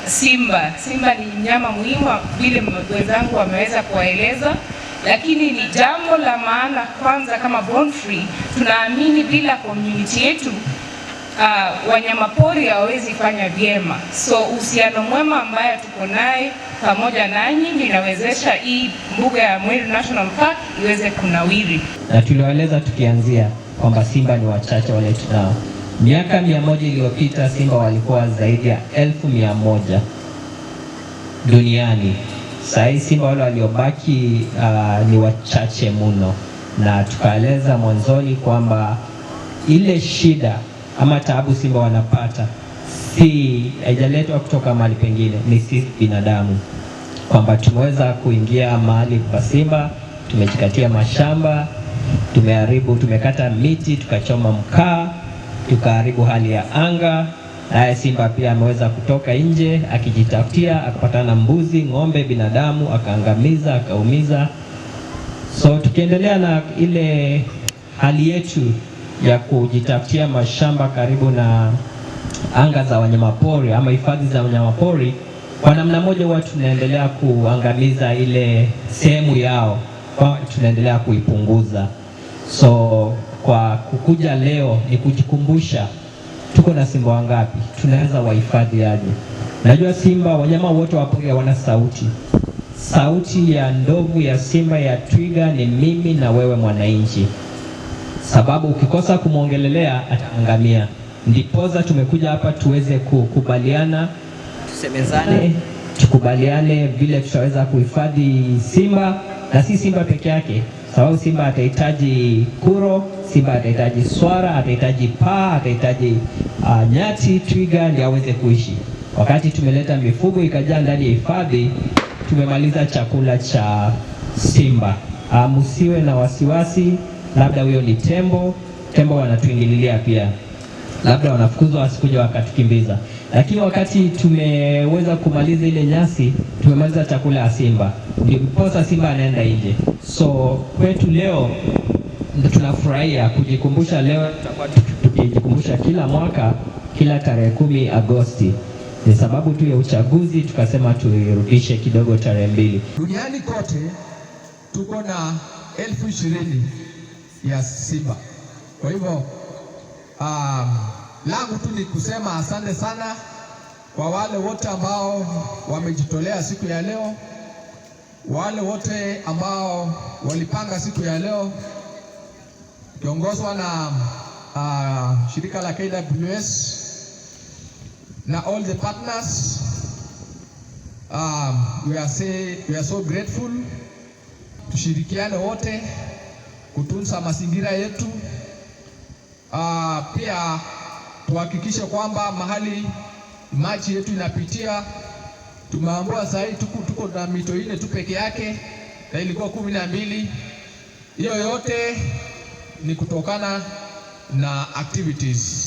Simba ni mnyama muhimu vile wenzangu wameweza kuwaeleza, lakini ni jambo la maana. Kwanza kama Born Free tunaamini bila community yetu wanyamapori hawawezi fanya vyema. So uhusiano mwema ambayo tuko naye pamoja nanyi inawezesha hii mbuga ya Mweru National Park iweze kunawiri. Na tuliwaeleza tukianzia kwamba simba ni wachache wale tunao. Miaka 100 iliyopita simba walikuwa zaidi ya 1,100 duniani. Sasa simba wale waliobaki ni wachache mno, na tukaeleza mwanzoni kwamba ile shida ama taabu simba wanapata haijaletwa kutoka mahali pengine, ni sisi binadamu, kwamba tumeweza kuingia mahali pa simba, tumejikatia mashamba, tumekata miti, tukachoma mkaa, tukaharibu hali ya anga. Naye simba pia ameweza kutoka nje akijitafutia, akapatana na mbuzi, ng'ombe, binadamu, akaangamiza, akaumiza. So tukiendelea na ile hali yetu ya kujitafutia mashamba karibu na anga za wanyamapori ama hifadhi za wanyamapori, kwa namna moja huwa tunaendelea kuangamiza ile sehemu yao, kwa tunaendelea kuipunguza. So kwa kukuja leo ni kujikumbusha tuko na simba wangapi, tunaweza wahifadhi aje. Najua simba, wanyama wote wa pori wana sauti. Sauti ya ndovu, ya simba, ya twiga ni mimi na wewe mwananchi, sababu ukikosa kumwongelelea ataangamia. Ndipoza tumekuja hapa tuweze kukubaliana, tusemezane, tukubaliane vile tutaweza kuhifadhi simba, na si simba peke yake, sababu simba atahitaji kuro, simba atahitaji swara, atahitaji paa, atahitaji nyati, twiga ndio aweze kuishi. Wakati tumeleta mifugo ikajaa ndani ya hifadhi, tumemaliza chakula cha simba. Msiwe na wasiwasi, labda huyo ni tembo wanatuingililia pia, labda wanafukuzwa wasikuja wakatukimbiza, lakini wakati tumeweza kumaliza ile nyasi, tumemaliza chakula ya simba, ndipo simba anaenda nje. So kwetu leo tunafurahia kujikumbusha. Leo tutakuwa tukijikumbusha kila mwaka, kila tarehe 10 Agosti. Ni sababu tu ya uchaguzi tukasema tuirudishe kidogo tarehe 2. Duniani kote tuko na 20,000 ya simba. Kwa hivyo langu tu ni kusema asante sana kwa wale wote ambao wamejitolea siku ya leo, wale wote ambao walipanga siku ya leo, kiongozwa na shirika la KWS na all the partners. We are so grateful. Tushirikiane wote kutunza mazingira yetu. Pia tuhakikishe kwamba mahali maji yetu inapitia, tumeambiwa sasa tuko na mito 4 tu peke yake, na ilikuwa 12. Hiyo yote ni kutokana na activities